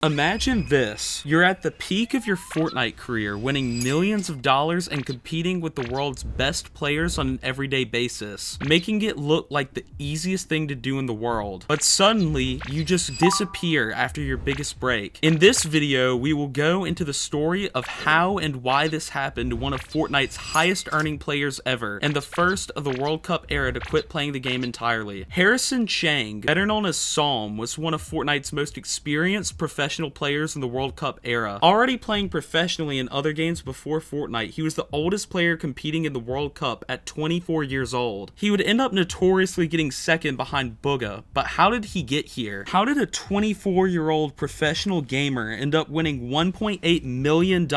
Imagine this, you're at the peak of your Fortnite career, winning millions of dollars and competing with the world's best players on an everyday basis, making it look like the easiest thing to do in the world. But suddenly, you just disappear after your biggest break. In this video, we will go into the story of how and why this happened to one of Fortnite's highest earning players ever, and the first of the World Cup era to quit playing the game entirely. Harrison Chang, better known as Psalm, was one of Fortnite's most experienced professional players in the World Cup era. Already playing professionally in other games before Fortnite, he was the oldest player competing in the World Cup at 24 years old. He would end up notoriously getting second behind Booga, but how did he get here? How did a 24-year-old professional gamer end up winning $1.8 million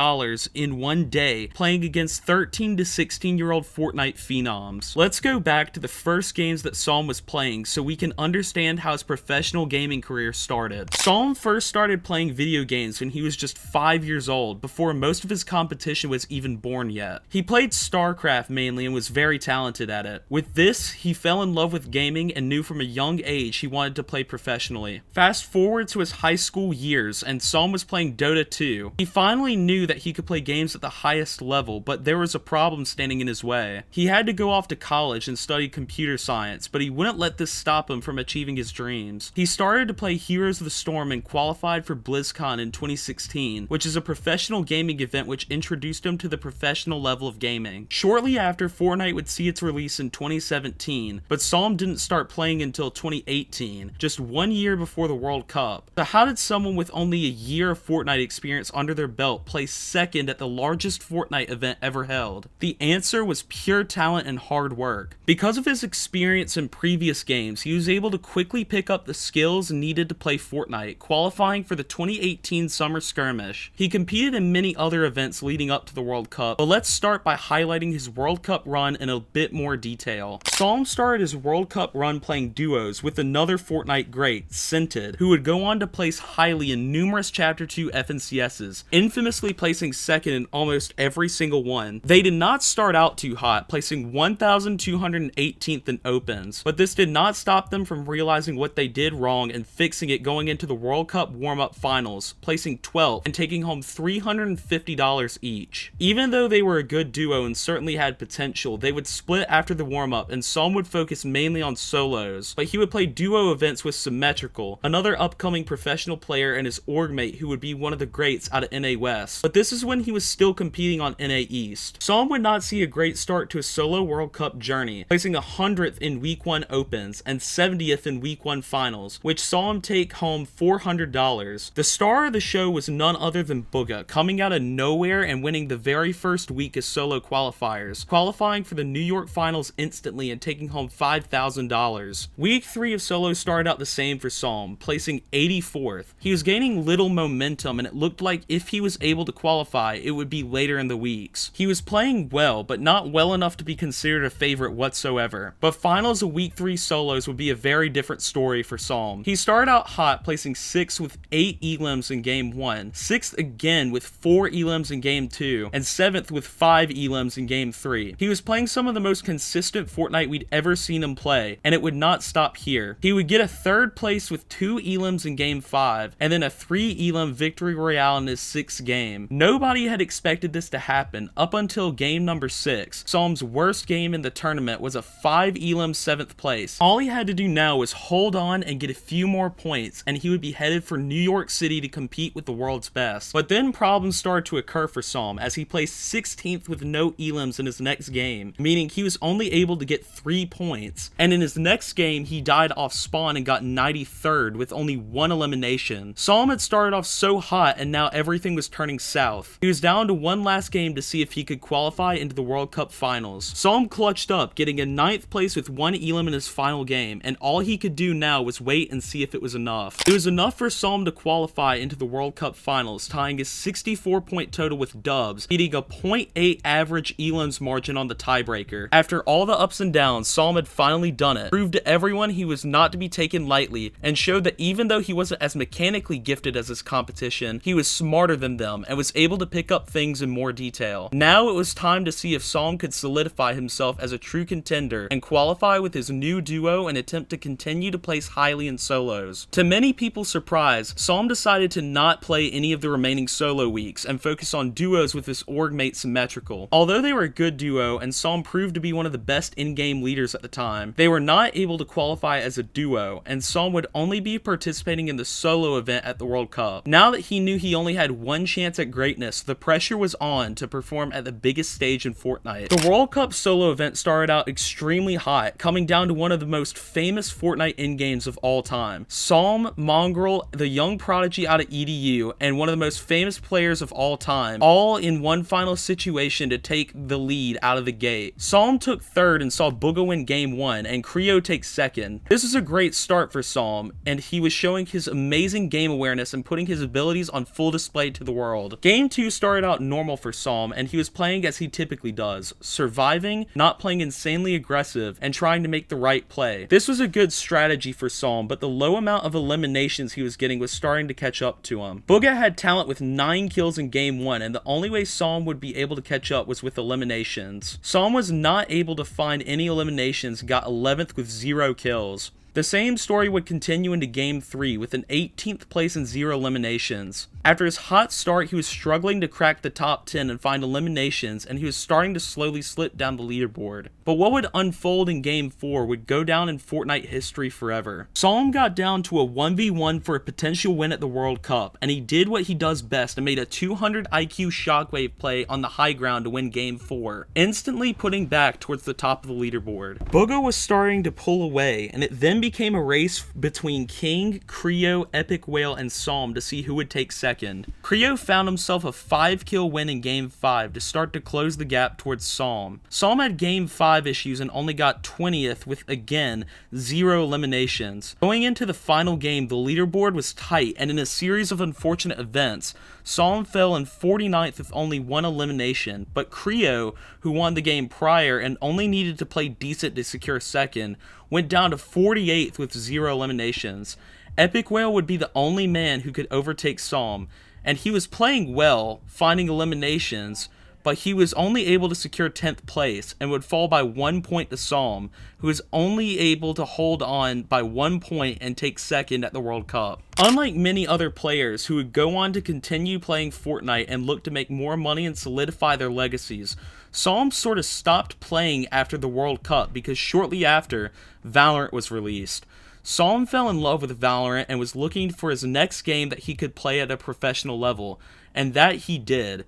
in one day playing against 13 to 16-year-old Fortnite phenoms? Let's go back to the first games that Psalm was playing so we can understand how his professional gaming career started. Psalm first started playing video games when he was just 5 years old, before most of his competition was even born yet. He played StarCraft mainly and was very talented at it. With this, he fell in love with gaming and knew from a young age he wanted to play professionally. Fast forward to his high school years, and Psalm was playing Dota 2. He finally knew that he could play games at the highest level, but there was a problem standing in his way. He had to go off to college and study computer science, but he wouldn't let this stop him from achieving his dreams. He started to play Heroes of the Storm and qualified for BlizzCon in 2016, which is a professional gaming event which introduced him to the professional level of gaming. Shortly after, Fortnite would see its release in 2017, but Psalm didn't start playing until 2018, just 1 year before the World Cup. So how did someone with only a year of Fortnite experience under their belt place second at the largest Fortnite event ever held? The answer was pure talent and hard work. Because of his experience in previous games, he was able to quickly pick up the skills needed to play Fortnite, qualifying for the 2018 Summer Skirmish. He competed in many other events leading up to the World Cup, but let's start by highlighting his World Cup run in a bit more detail. Psalm started his World Cup run playing duos with another Fortnite great, Scented, who would go on to place highly in numerous Chapter 2 FNCSs, infamously placing second in almost every single one. They did not start out too hot, placing 1,218th in opens, but this did not stop them from realizing what they did wrong and fixing it going into the World Cup warm-up finals, placing 12th and taking home $350 each. Even though they were a good duo and certainly had potential, they would split after the warm-up and Psalm would focus mainly on solos, but he would play duo events with Symmetrical, another upcoming professional player, and his org mate who would be one of the greats out of NA West. But this is when he was still competing on NA East. Psalm would not see a great start to his solo World Cup journey, placing 100th in Week 1 Opens and 70th in Week 1 Finals, which saw him take home $400. The star of the show was none other than Booga, coming out of nowhere and winning the very first week as solo qualifiers, qualifying for the New York Finals instantly and taking home $5,000. Week 3 of solo started out the same for Psalm, placing 84th. He was gaining little momentum and it looked like if he was able to qualify, it would be later in the weeks. He was playing well, but not well enough to be considered a favorite whatsoever. But finals of Week 3 solos would be a very different story for Psalm. He started out hot, placing 6th with 8 elims in Game 1, 6th again with 4 elims in Game 2, and 7th with 5 elims in Game 3. He was playing some of the most consistent Fortnite we'd ever seen him play, and it would not stop here. He would get a 3rd place with 2 elims in Game 5, and then a 3 elim victory royale in his 6th game. Nobody had expected this to happen up until game number 6. Psalm's worst game in the tournament was a 5 elim 7th place. All he had to do now was hold on and get a few more points, and he would be headed for New York City to compete with the world's best. But then problems started to occur for Psalm as he placed 16th with no elims in his next game, meaning he was only able to get 3 points. And in his next game, he died off spawn and got 93rd with only 1 elimination. Psalm had started off so hot and now everything was turning south. He was down to one last game to see if he could qualify into the World Cup finals. Psalm clutched up, getting a 9th place with 1 elim in his final game, and all he could do now was wait and see if it was enough. It was enough for Psalm to qualify into the World Cup finals, tying his 64-point total with dubs, beating a .8 average elims margin on the tiebreaker. After all the ups and downs, Psalm had finally done it, proved to everyone he was not to be taken lightly, and showed that even though he wasn't as mechanically gifted as his competition, he was smarter than them and was able to pick up things in more detail. Now it was time to see if Psalm could solidify himself as a true contender and qualify with his new duo and attempt to continue to place highly in solos. To many people's surprise, Psalm Psalm decided to not play any of the remaining solo weeks and focus on duos with his org mate Symmetrical. Although they were a good duo and Psalm proved to be one of the best in-game leaders at the time, they were not able to qualify as a duo, and Psalm would only be participating in the solo event at the World Cup. Now that he knew he only had one chance at greatness, the pressure was on to perform at the biggest stage in Fortnite. The World Cup solo event started out extremely hot, coming down to one of the most famous Fortnite in-games of all time. Psalm, Mongrel, the young prodigy out of EDU, and one of the most famous players of all time, all in one final situation to take the lead out of the gate. Psalm took third and saw Booga win game 1, and Creo take second. This was a great start for Psalm, and he was showing his amazing game awareness and putting his abilities on full display to the world. Game 2 started out normal for Psalm, and he was playing as he typically does, surviving, not playing insanely aggressive, and trying to make the right play. This was a good strategy for Psalm, but the low amount of eliminations he was getting was starting to catch up to him. Booga had talent with 9 kills in game 1, and the only way Psalm would be able to catch up was with eliminations. Psalm was not able to find any eliminations, got 11th with 0 kills. The same story would continue into Game 3 with an 18th place and 0 eliminations. After his hot start, he was struggling to crack the top 10 and find eliminations, and he was starting to slowly slip down the leaderboard. But what would unfold in Game 4 would go down in Fortnite history forever. Psalm got down to a 1v1 for a potential win at the World Cup, and he did what he does best and made a 200 IQ shockwave play on the high ground to win Game 4, instantly putting back towards the top of the leaderboard. Booga was starting to pull away, and it then became a race between King, Creo, Epic Whale, and Psalm to see who would take second. Creo found himself a 5-kill win in Game 5 to start to close the gap towards Psalm. Psalm had Game 5 issues and only got 20th with, again, 0 eliminations. Going into the final game, the leaderboard was tight, and in a series of unfortunate events, Psalm fell in 49th with only 1 elimination, but Creo, who won the game prior and only needed to play decent to secure second, went down to 48th with 0 eliminations. Epic Whale would be the only man who could overtake Psalm, and he was playing well, finding eliminations, but he was only able to secure 10th place and would fall by 1 point to Psalm, who was only able to hold on by 1 point and take second at the World Cup. Unlike many other players who would go on to continue playing Fortnite and look to make more money and solidify their legacies, Psalm sort of stopped playing after the World Cup because shortly after, Valorant was released. Psalm fell in love with Valorant and was looking for his next game that he could play at a professional level, and that he did.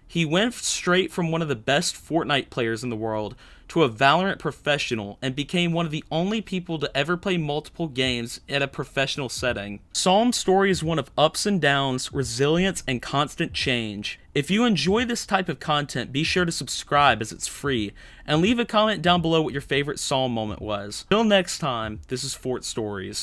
He went straight from one of the best Fortnite players in the world to a Valorant professional and became one of the only people to ever play multiple games at a professional setting. Psalm's story is one of ups and downs, resilience, and constant change. If you enjoy this type of content, be sure to subscribe as it's free, and leave a comment down below what your favorite Psalm moment was. Till next time, this is Fort Stories.